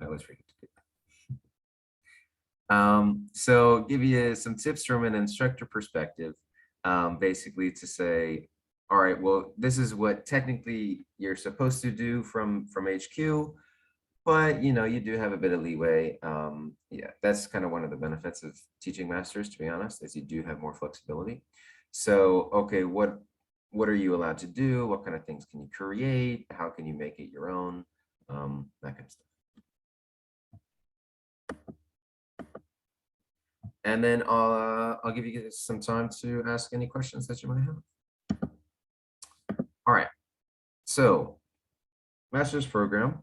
I always forget to do that. So give you some tips from an instructor perspective, basically to say, all right, well, this is what technically you're supposed to do from HQ, but you do have a bit of leeway. Yeah, that's kind of one of the benefits of teaching masters, to be honest, is you do have more flexibility. So, okay, what are you allowed to do? What kind of things can you create? How can you make it your own? That kind of stuff. And then I'll give you guys some time to ask any questions that you might have. All right, so master's program,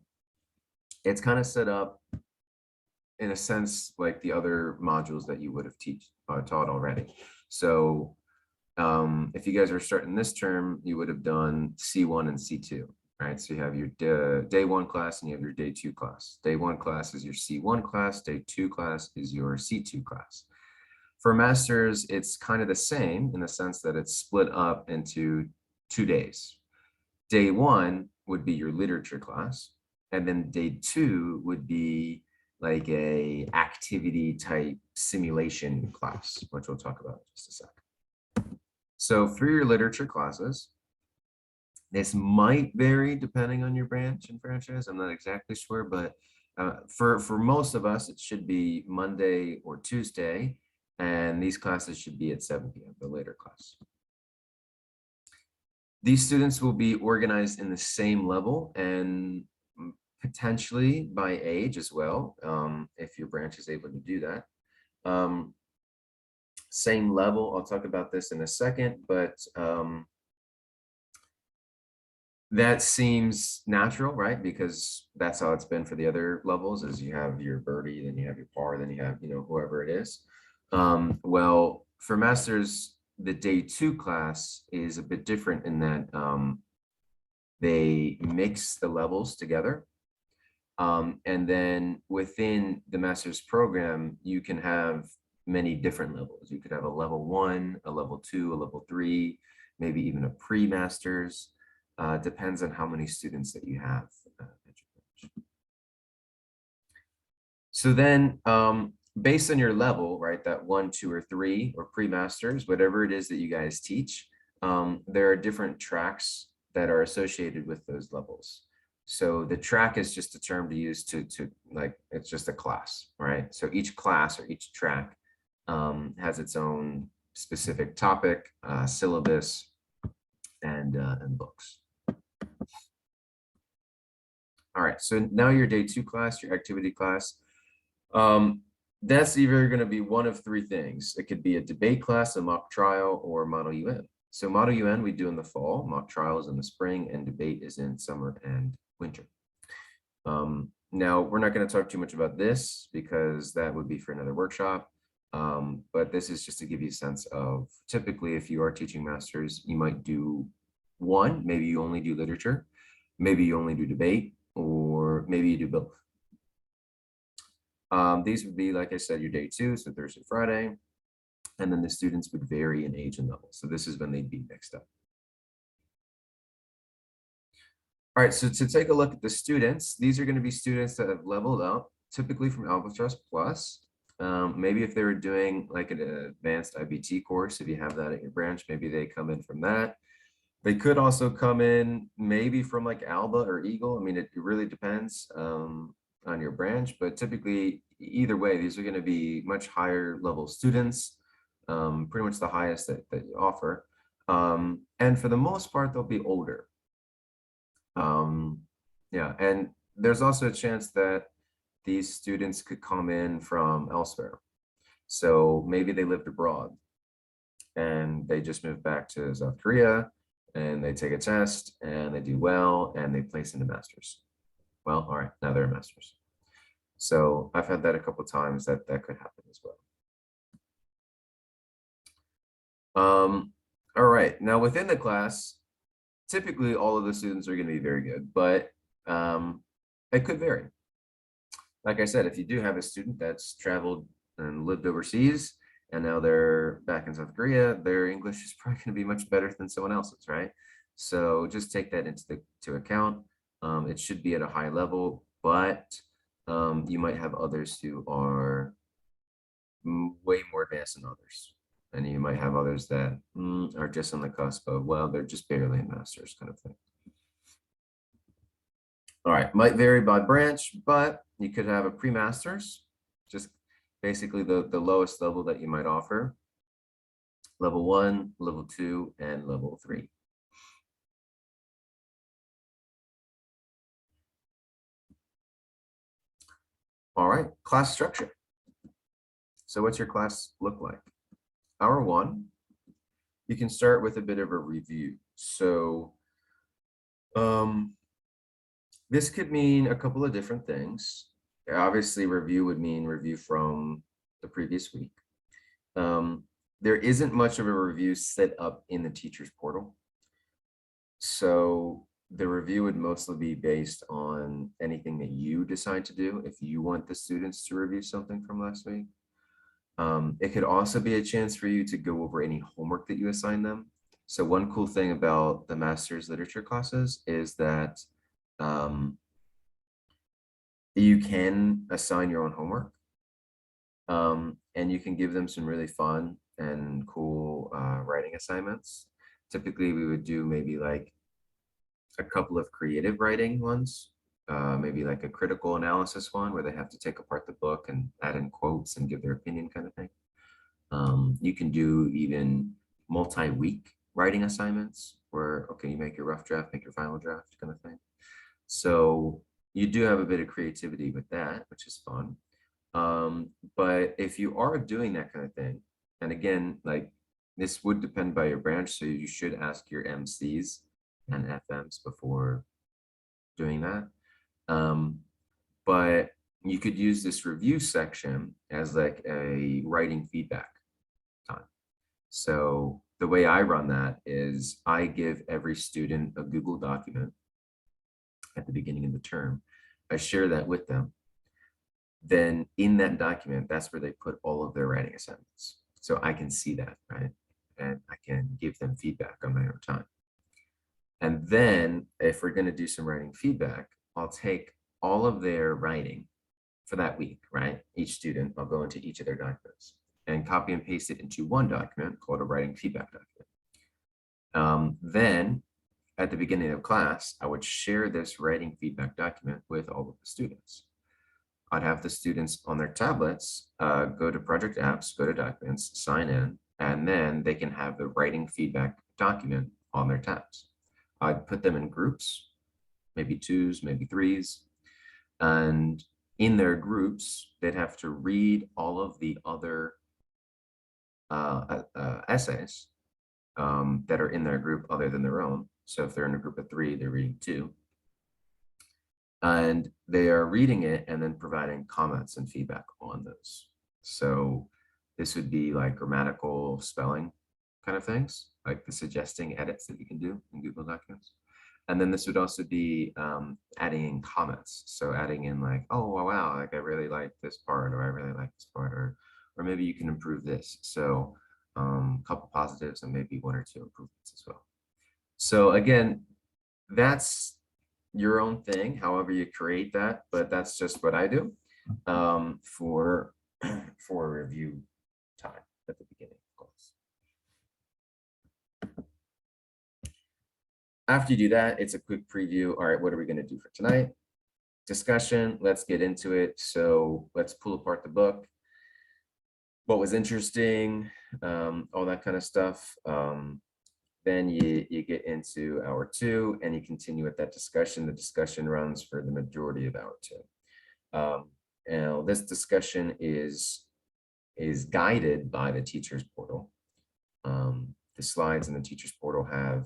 it's kind of set up in a sense like the other modules that you would have taught already. So if you guys are starting this term, you would have done C1 and C2, right? So you have your day 1 class and you have your day 2 class. Day 1 class is your C1 class, day 2 class is your C2 class. For masters, it's kind of the same in the sense that it's split up into 2 days. Day 1 would be your literature class, and then day 2 would be like a activity type simulation class, which we'll talk about in just a second. So for your literature classes, this might vary depending on your branch and franchise. I'm not exactly sure, but for most of us, it should be Monday or Tuesday, and these classes should be at 7 p.m., the later class. These students will be organized in the same level and potentially by age as well, if your branch is able to do that. Same level, I'll talk about this in a second, but that seems natural, right? Because that's how it's been for the other levels, is you have your birdie, then you have your par, then you have, whoever it is. Well, for masters, the day 2 class is a bit different in that they mix the levels together. And then within the master's program, you can have many different levels. You could have a level 1, a level 2, a level 3, maybe even a pre-masters. Depends on how many students that you have. So then, based on your level, right, that 1, 2, or 3, or pre-masters, whatever it is that you guys teach, there are different tracks that are associated with those levels. So the track is just a term to use to like, it's just a class, right? So each class or each track has its own specific topic, syllabus, and books. All right, so now your day 2 class, your activity class, that's either going to be one of 3 things. It could be a debate class, a mock trial, or Model UN. So Model UN we do in the fall, mock trial is in the spring, and debate is in summer and winter. Now, we're not going to talk too much about this because that would be for another workshop. But this is just to give you a sense of, typically, if you are teaching masters, you might do one, maybe you only do literature, maybe you only do debate, or maybe you do both. These would be, like I said, your day 2, so Thursday, Friday, and then the students would vary in age and level. So this is when they'd be mixed up. All right, so to take a look at the students, these are going to be students that have leveled up, typically from Albatross Plus. Maybe if they were doing like an advanced IBT course, if you have that at your branch, maybe they come in from that. They could also come in maybe from like Alba or Eagle. I mean, it really depends on your branch, but typically either way, these are going to be much higher level students, pretty much the highest that you offer. And for the most part, they'll be older. Yeah, and there's also a chance that these students could come in from elsewhere. So maybe they lived abroad and they just moved back to South Korea and they take a test and they do well and they place into masters. Well, all right, now they're masters. So I've had that a couple of times that could happen as well. All right, now within the class, typically all of the students are going to be very good, but it could vary. Like I said, if you do have a student that's traveled and lived overseas and now they're back in South Korea, their English is probably going to be much better than someone else's, right? So just take that into account. It should be at a high level, but You might have others who are way more advanced than others. And you might have others that are just on the cusp of, well, they're just barely in masters kind of thing. All right, might vary by branch, but you could have a pre-masters, just basically the lowest level that you might offer. Level 1, level 2, and level 3. All right, class structure. So what's your class look like? Hour 1, you can start with a bit of a review. So this could mean a couple of different things. Obviously, review would mean review from the previous week. There isn't much of a review set up in the teacher's portal. So the review would mostly be based on anything that you decide to do. If you want the students to review something from last week, it could also be a chance for you to go over any homework that you assign them. So one cool thing about the master's literature classes is that you can assign your own homework, and you can give them some really fun and cool writing assignments. Typically, we would do maybe like a couple of creative writing ones, maybe like a critical analysis one where they have to take apart the book and add in quotes and give their opinion kind of thing. You can do even multi-week writing assignments where, okay, you make your rough draft, make your final draft kind of thing. So you do have a bit of creativity with that, which is fun. But if you are doing that kind of thing, and again, like this would depend by your branch, so you should ask your MCs and FMs before doing that. But you could use this review section as like a writing feedback time. So the way I run that is I give every student a Google document at the beginning of the term. I share that with them. Then in that document, that's where they put all of their writing assignments. So I can see that, right? And I can give them feedback on my own time. And then if we're going to do some writing feedback, I'll take all of their writing for that week, right? Each student, I'll go into each of their documents and copy and paste it into one document called a writing feedback document. Then at the beginning of class, I would share this writing feedback document with all of the students. I'd have the students on their tablets go to project apps, go to documents, sign in, and then they can have the writing feedback document on their tabs. I'd put them in groups, maybe 2s, maybe 3s, and in their groups, they'd have to read all of the other essays that are in their group other than their own. So if they're in a group of 3, they're reading 2. And they are reading it and then providing comments and feedback on those. So this would be like grammatical, spelling kind of things, like the suggesting edits that you can do in Google Documents. And then this would also be adding in comments. So adding in like, oh, wow, like I really like this part, or I really like this part, or maybe you can improve this. So a couple positives and maybe 1 or 2 improvements as well. So again, that's your own thing, however you create that, but that's just what I do for review time at the beginning of class. After you do that, it's a quick preview. All right, what are we going to do for tonight? Discussion, let's get into it. So let's pull apart the book. What was interesting, all that kind of stuff. Then you get into hour 2 and you continue with that discussion. The discussion runs for the majority of hour 2. And this discussion is guided by the teacher's portal. The slides in the teacher's portal have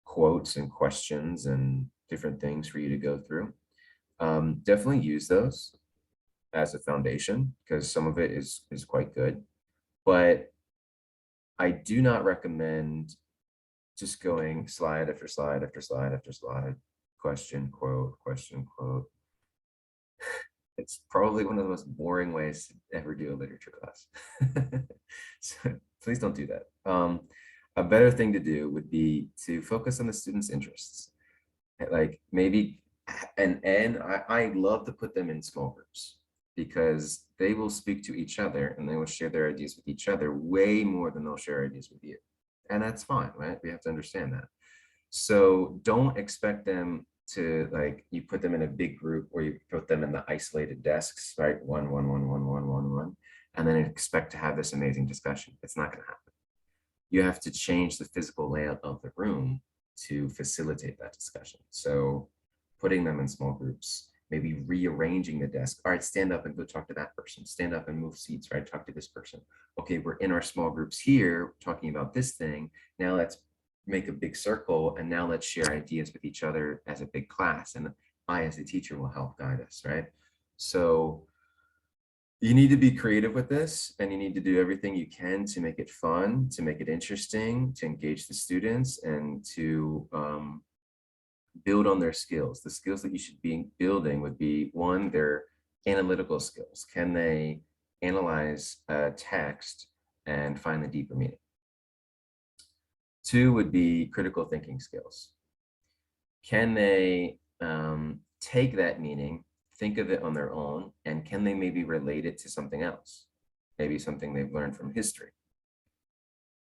quotes and questions and different things for you to go through. Definitely use those as a foundation because some of it is quite good, but I do not recommend just going slide after slide after slide after slide, question, quote, question, quote. It's probably one of the most boring ways to ever do a literature class. So please don't do that. A better thing to do would be to focus on the students' interests. Like maybe and I love to put them in small groups because they will speak to each other and they will share their ideas with each other way more than they'll share ideas with you. And that's fine, right? We have to understand that. So don't expect them to, like, you put them in a big group or you put them in the isolated desks, right? One, and then expect to have this amazing discussion. It's not going to happen. You have to change the physical layout of the room to facilitate that discussion. So putting them in small groups, maybe rearranging the desk. All right, stand up and go talk to that person. Stand up and move seats, right? Talk to this person. Okay, we're in our small groups here talking about this thing. Now let's make a big circle and now let's share ideas with each other as a big class. And I, as a teacher, will help guide us, right? So you need to be creative with this and you need to do everything you can to make it fun, to make it interesting, to engage the students and to build on their skills. The skills that you should be building would be, one, their analytical skills. Can they analyze a text and find the deeper meaning? Two would be critical thinking skills. Can they take that meaning, think of it on their own, and can they maybe relate it to something else? Maybe something they've learned from history.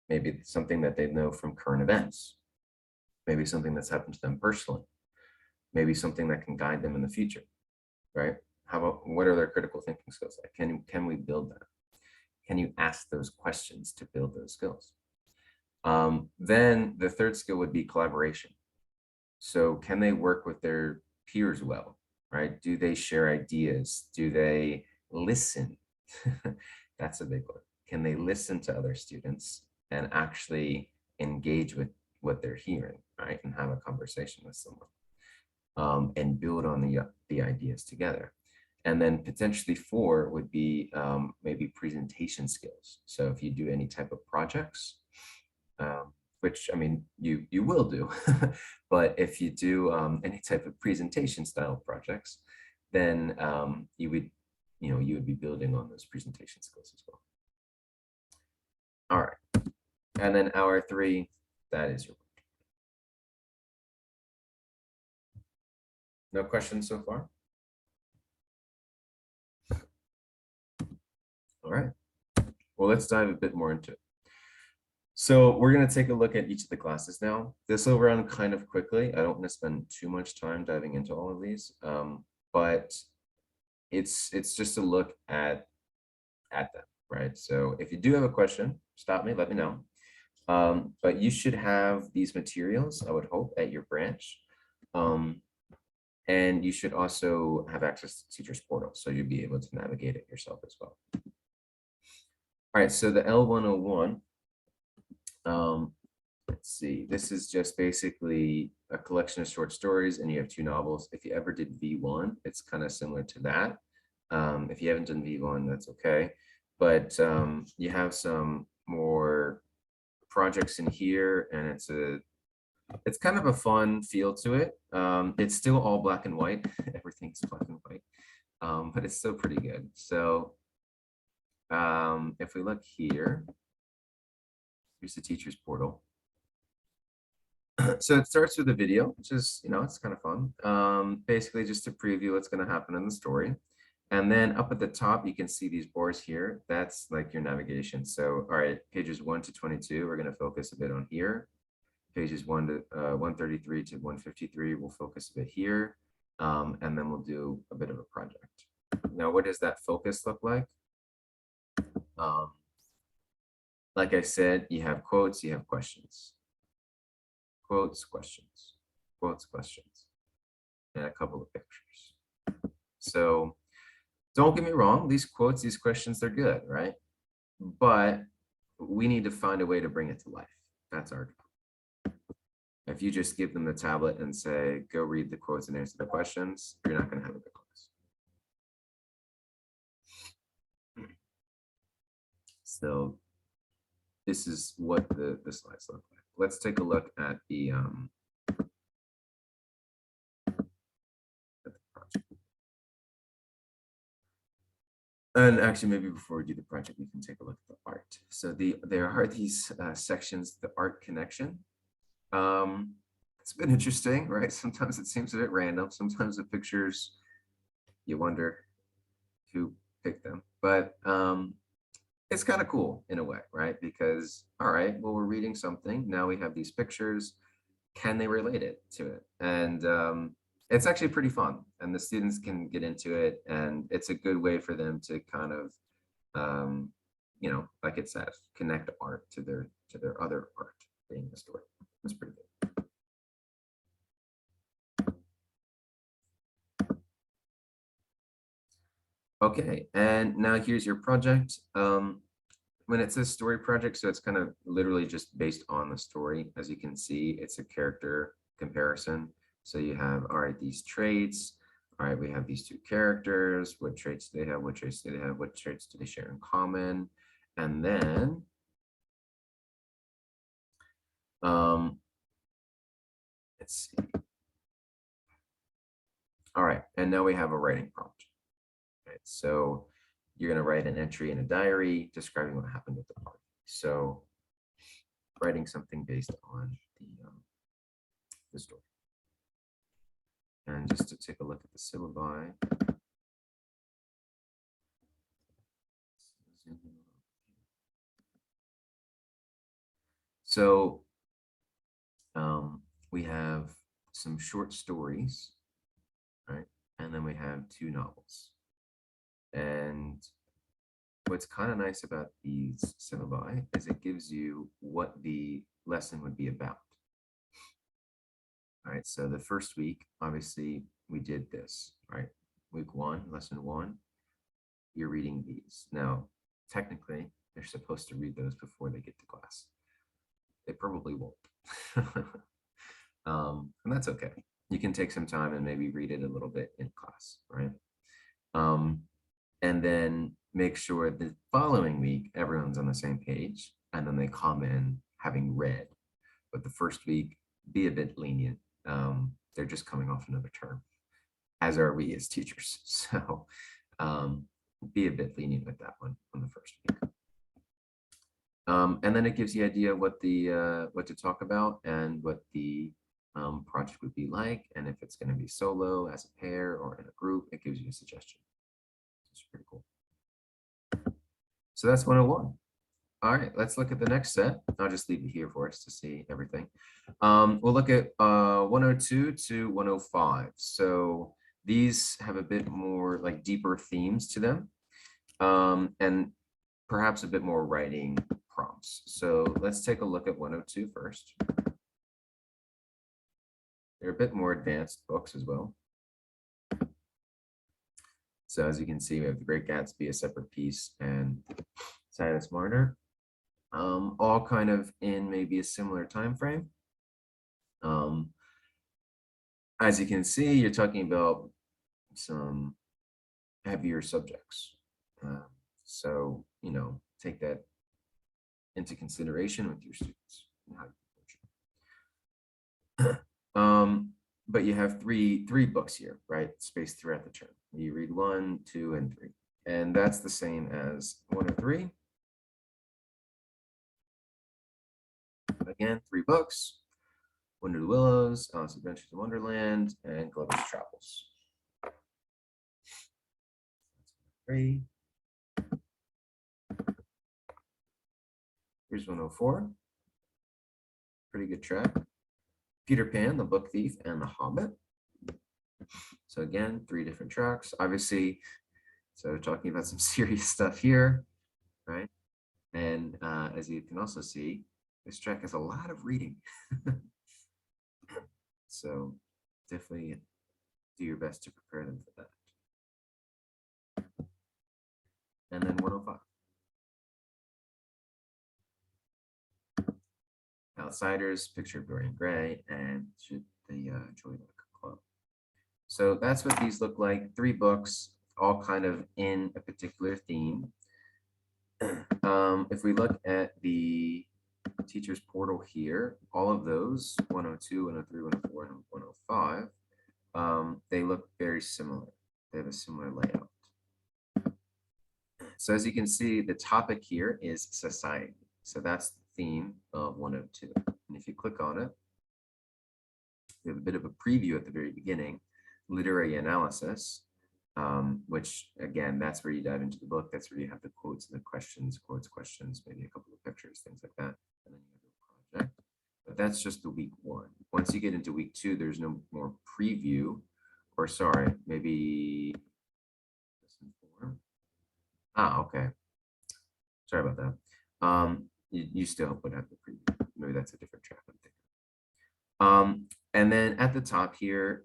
Maybe something that they know from current events. Maybe something that's happened to them personally. Maybe something that can guide them in the future, right? How about, what are their critical thinking skills like? Can we build that? Can you ask those questions to build those skills? Then the third skill would be collaboration. So can they work with their peers well, right? Do they share ideas? Do they listen? That's a big one. Can they listen to other students and actually engage with what they're hearing, right? And have a conversation with someone and build on the ideas together. And then potentially 4 would be maybe presentation skills. So if you do any type of projects, which, I mean, you will do, but if you do any type of presentation style projects, then you would be building on those presentation skills as well. All right, and then hour 3, that is your work. No questions so far? All right, well, let's dive a bit more into it. So we're going to take a look at each of the classes now. This will run kind of quickly. I don't want to spend too much time diving into all of these, but it's just a look at them, right? So if you do have a question, stop me, let me know. But you should have these materials, I would hope, at your branch. And you should also have access to Teachers Portal, so you'll be able to navigate it yourself as well. All right, so the L101, let's see, this is just basically a collection of short stories and you have 2 novels. If you ever did V1, it's kind of similar to that. If you haven't done V1, that's okay. But you have some more projects in here and it's kind of a fun feel to it. It's still all black and white. Everything's black and white, but it's still pretty good. So if we look here, here's the Teachers Portal. So it starts with a video, which is, it's kind of fun. Basically just to preview what's going to happen in the story. And then up at the top, you can see these bars here. That's like your navigation. So, all right, pages 1 to 22, we're going to focus a bit on here. Pages 133 to 153, we'll focus a bit here. And then we'll do a bit of a project. Now, what does that focus look like? Like I said, you have quotes, you have questions. Quotes, questions, quotes, questions, and a couple of pictures. So don't get me wrong, these quotes, these questions, they're good, right? But we need to find a way to bring it to life. That's our job. If you just give them the tablet and say, go read the quotes and answer the questions, you're not going to have a good class. So this is what the slides look like. Let's take a look at the project. And actually, maybe before we do the project, we can take a look at the art. So there are these sections, the art connection. It's been interesting, right? Sometimes it seems a bit random. Sometimes the pictures, you wonder who picked them. But it's kind of cool in a way, right? Because, all right, well, we're reading something. Now we have these pictures. Can they relate it to it? And it's actually pretty fun. And the students can get into it. And it's a good way for them to kind of, like it says, connect art to their other art, being the story. It's pretty good. Okay, and now here's your project. When it says story project, so it's kind of literally just based on the story. As you can see, it's a character comparison. So you have, all right, these traits. All right, we have these two characters. What traits do they have? What traits do they have? What traits do they share in common? And then let's see. All right, and now we have a writing prompt. Right, so you're going to write an entry in a diary describing what happened at the party. So writing something based on the story. And just to take a look at the syllabi. So we have some short stories, right? And then we have two novels. And what's kind of nice about these syllabi is it gives you what the lesson would be about. All right, so the first week, obviously, we did this, right? Week 1, lesson 1, you're reading these. Now, technically, they're supposed to read those before they get to class. They probably won't. And that's okay. You can take some time and maybe read it a little bit in class, right? And then make sure the following week, everyone's on the same page, and then they come in having read. But the first week, be a bit lenient. They're just coming off another term, as are we as teachers. So be a bit lenient with that one on the first week. And then it gives you an idea what to talk about and what the project would be like, and if it's going to be solo, as a pair, or in a group. It gives you a suggestion. It's pretty cool. So that's 101. All right, let's look at the next set. I'll just leave it here for us to see everything. We'll look at 102 to 105. So these have a bit more like deeper themes to them, and perhaps a bit more writing prompts. So let's take a look at 102 first. They're a bit more advanced books as well. So as you can see, we have The Great Gatsby, A Separate Piece, and Silas Marner, all kind of in maybe a similar time frame. As you can see, you're talking about some heavier subjects. So, take that into consideration with your students. But you have three books here, right? Spaced throughout the term. You read 1, 2, and 3. And that's the same as 103. Again, 3 books. Under the Willows, Alice's Adventures in Wonderland, and Gulliver's Travels. 3. Here's 104. Pretty good track. Peter Pan, The Book Thief, and The Hobbit. So again, 3 different tracks. Obviously, so we're talking about some serious stuff here, right? And as you can also see, this track has a lot of reading. So definitely do your best to prepare them for that. And then 105. Outsiders, Picture of Dorian Gray, and the Joy Luck Club. So that's what these look like. 3 books, all kind of in a particular theme. If we look at the teacher's portal here, all of those, 102, 103, 104, and 105, they look very similar. They have a similar layout. So as you can see, the topic here is society. So that's the theme of 102. And if you click on it, we have a bit of a preview at the very beginning, literary analysis, which again, that's where you dive into the book. That's where you have the quotes and the questions, quotes, questions, maybe a couple of pictures, things like that. And then you have the project. But that's just the week one. Once you get into week two, there's no more preview, or sorry, maybe okay. Sorry about that. You still would have the preview. Maybe that's a different track I'm thinking. And then at the top here,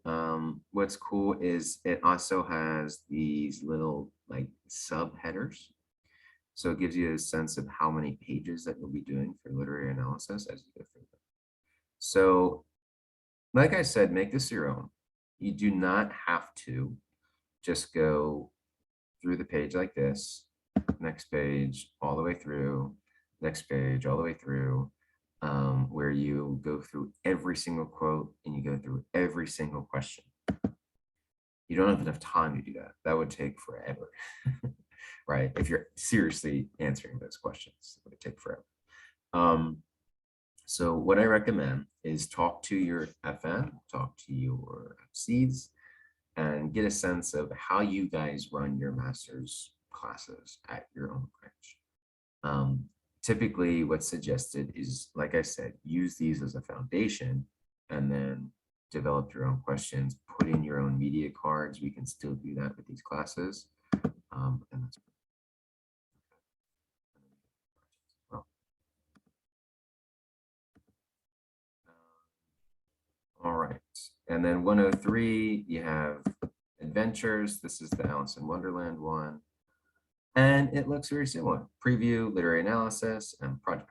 what's cool is it also has these little like subheaders. So it gives you a sense of how many pages that you'll be doing for literary analysis as you go through them. So like I said, make this your own. You do not have to just go through the page like this, next page, all the way through, next page, all the way through, where you go through every single quote and you go through every single question. You don't have enough time to do that. That would take forever, right? If you're seriously answering those questions, it would take forever. So what I recommend is talk to your FN, talk to your FCs, and get a sense of how you guys run your master's classes at your own branch. Typically, what's suggested is, like I said, use these as a foundation and then develop your own questions, put in your own media cards. We can still do that with these classes. And that's well. All right. And then 103, you have adventures. This is the Alice in Wonderland one. And it looks very similar. Preview, literary analysis, and project.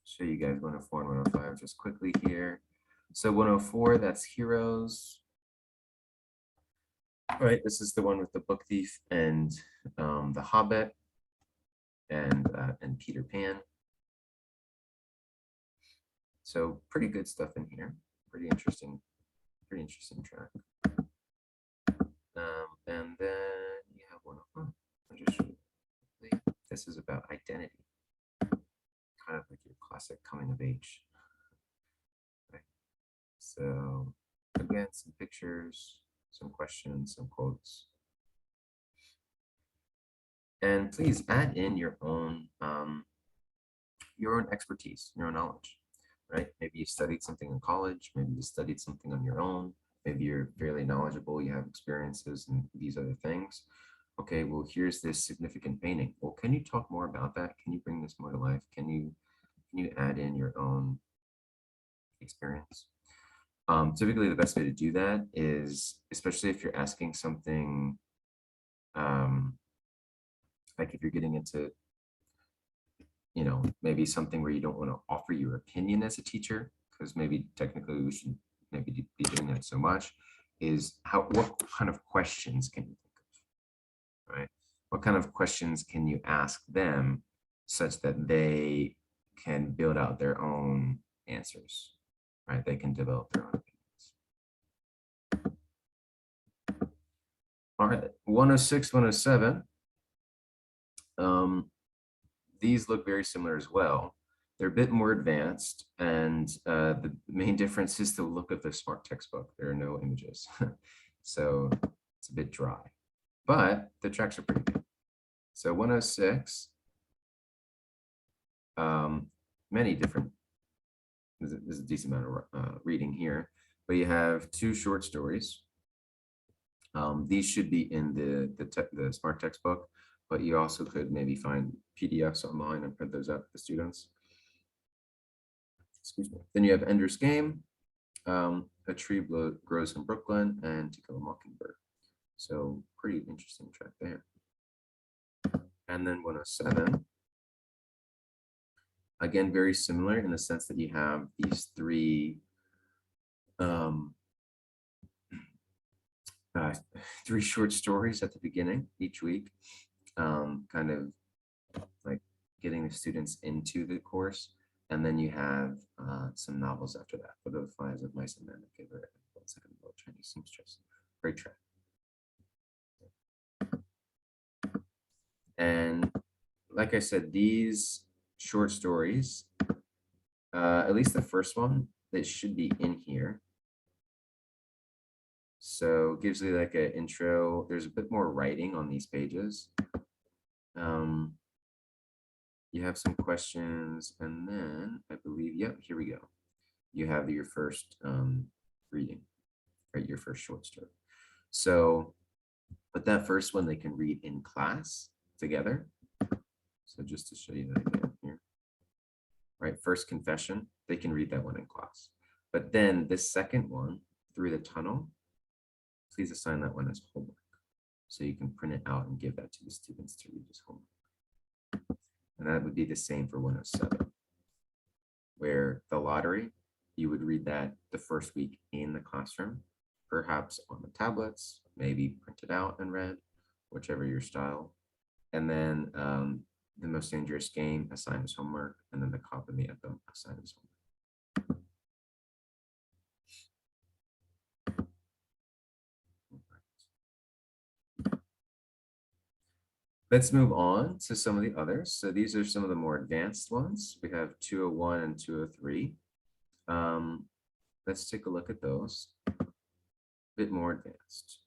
Show you guys 104 and 105 just quickly here. So 104, that's heroes. All right, this is the one with the book thief and the Hobbit and Peter Pan. So pretty good stuff in here. Pretty interesting track. And then you have 101. I'll just show you. This is about identity. Kind of like your classic coming of age. Okay. So again, some pictures, some questions, some quotes. And please add in your own expertise, your own knowledge, right? Maybe you studied something in college, maybe you studied something on your own, maybe you're fairly knowledgeable, you have experiences in these other things. Okay, well, here's this significant painting. Well, can you talk more about that? Can you bring this more to life? Can you add in your own experience? Typically, the best way to do that is, especially if you're asking something, like if you're getting into, maybe something where you don't want to offer your opinion as a teacher, because maybe technically we should maybe be doing that so much, is what kind of questions can you think of, right? What kind of questions can you ask them such that they can build out their own answers, right? They can develop their own opinions. All right, 106, 107. These look very similar as well. They're a bit more advanced, and the main difference is the look of the Smart textbook. There are no images, so it's a bit dry, but the tracks are pretty good. So 106, many different, there's a decent amount of reading here, but you have 2 short stories. These should be in the Smart textbook, but you also could maybe find PDFs online and print those out for the students. Excuse me. Then you have Ender's Game, A Tree Grows in Brooklyn, and To Kill a Mockingbird. So pretty interesting track there. And then 107, again, very similar in the sense that you have these 3 3 short stories at the beginning each week, kind of like getting the students into the course. And then you have some novels after that. Butterflies of Mice and Men, My Favorite, Second World Chinese Seamstress. Great track. And like I said, these short stories, at least the first one, that should be in here. So it gives you like an intro. There's a bit more writing on these pages. You have some questions, and then I believe, yep, here we go. You have your first reading, right? Your first short story. So, but that first one they can read in class together. So just to show you that again here, right? First confession, they can read that one in class. But then this second one, Through the Tunnel, please assign that one as homework. So you can print it out and give that to the students to read as homework. And that would be the same for 107, where the lottery, you would read that the first week in the classroom, perhaps on the tablets, maybe printed out and read, whichever your style. And then the Most Dangerous Game, assigned as homework, and then the Cop and the Anthem, assigned as homework. Let's move on to some of the others. So these are some of the more advanced ones. We have 201 and 203. Let's take a look at those. A bit more advanced.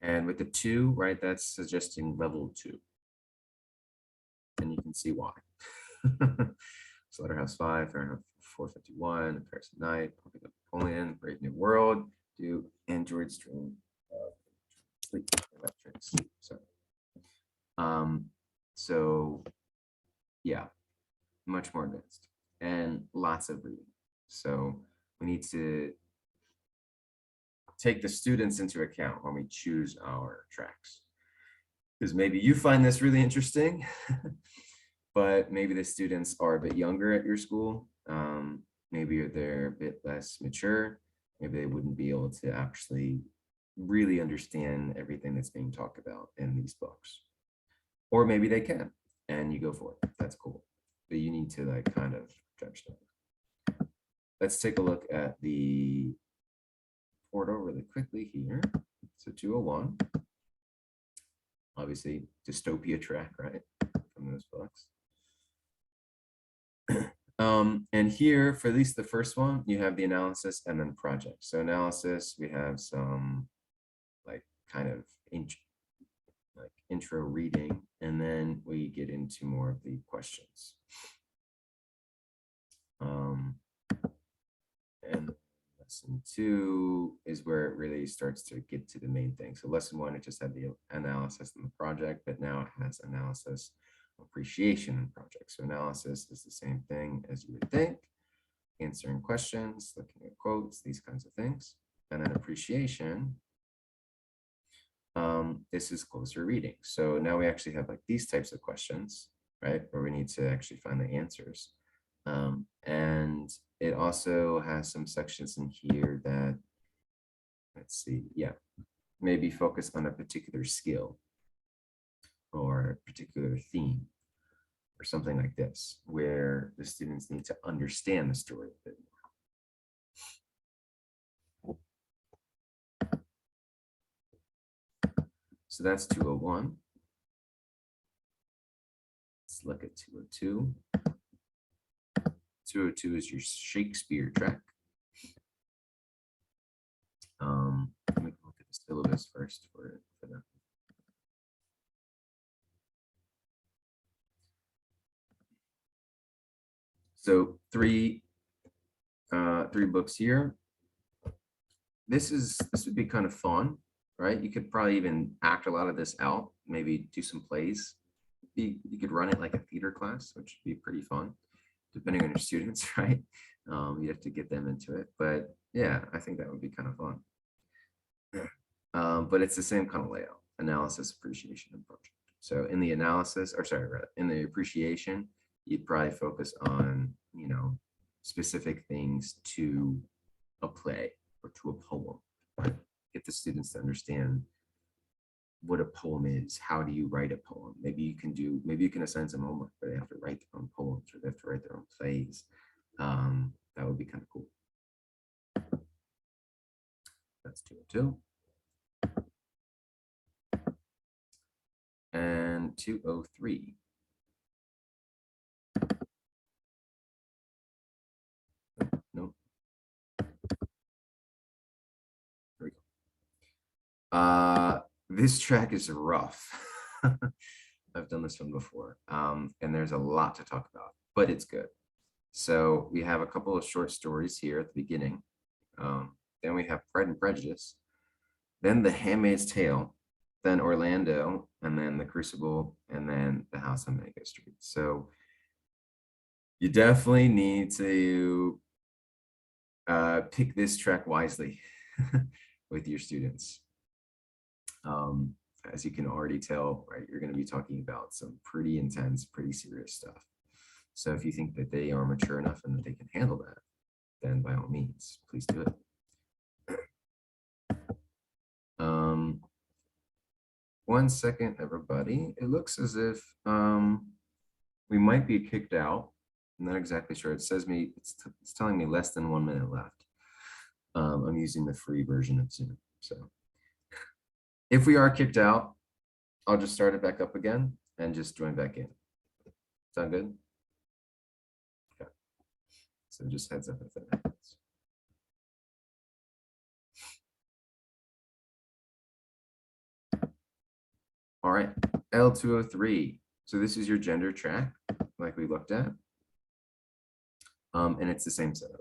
And with the 2, right, that's suggesting level 2. And you can see why. Slaughterhouse 5, Fahrenheit 451, Paris at Night, Pumping Up Napoleon, Brave New World, do Android Stream, Sleep, Electric Sleep. Sorry. So yeah, much more advanced and lots of reading. So we need to take the students into account when we choose our tracks, because maybe you find this really interesting, but maybe the students are a bit younger at your school. Maybe they're a bit less mature. Maybe they wouldn't be able to actually really understand everything that's being talked about in these books. Or maybe they can, and you go for it. That's cool. But you need to like kind of judge that. Let's take a look at the portal really quickly here. So 201, obviously dystopia track, right, from those books. And here, for at least the first one, you have the analysis and then project. So analysis, we have some like kind of intro reading, and then we get into more of the questions. And lesson 2 is where it really starts to get to the main thing. So lesson 1, it just had the analysis and the project, but now it has analysis, appreciation, and project. So analysis is the same thing as you would think, answering questions, looking at quotes, these kinds of things. And then appreciation, this is closer reading. So now we actually have like these types of questions, right, where we need to actually find the answers. And it also has some sections in here that, let's see, yeah, maybe focus on a particular skill or a particular theme or something like this, where the students need to understand the story a bit more. So that's 201. Let's look at 202. 202 is your Shakespeare track. Let me look at the syllabus first for that. So three books here. This would be kind of fun, right? You could probably even act a lot of this out, maybe do some plays. You could run it like a theater class, which would be pretty fun, depending on your students, right? You have to get them into it. But yeah, I think that would be kind of fun. But it's the same kind of layout: analysis, appreciation, and project. So in the analysis, or sorry, in the appreciation, you'd probably focus on, you know, specific things to a play or to a poem, right? Get the students to understand what a poem is. How do you write a poem? Maybe you can assign some homework where they have to write their own poems or they have to write their own plays. That would be kind of cool. That's 202. And 203. This track is rough. I've done this one before, and there's a lot to talk about, but it's good. So we have a couple of short stories here at the beginning. Then we have Pride and Prejudice, then The Handmaid's Tale, then Orlando, and then The Crucible, and then The House on Mango Street. So you definitely need to pick this track wisely with your students. As you can already tell, right, you're going to be talking about some pretty intense, pretty serious stuff. So if you think that they are mature enough and that they can handle that, then by all means, please do it. One second, everybody. It looks as if we might be kicked out. I'm not exactly sure. It says me, it's telling me less than 1 minute left. I'm using the free version of Zoom. So if we are kicked out, I'll just start it back up again and just join back in. Sound good? Okay. So just heads up if that happens. All right, L203. So this is your gender track, like we looked at. And it's the same setup.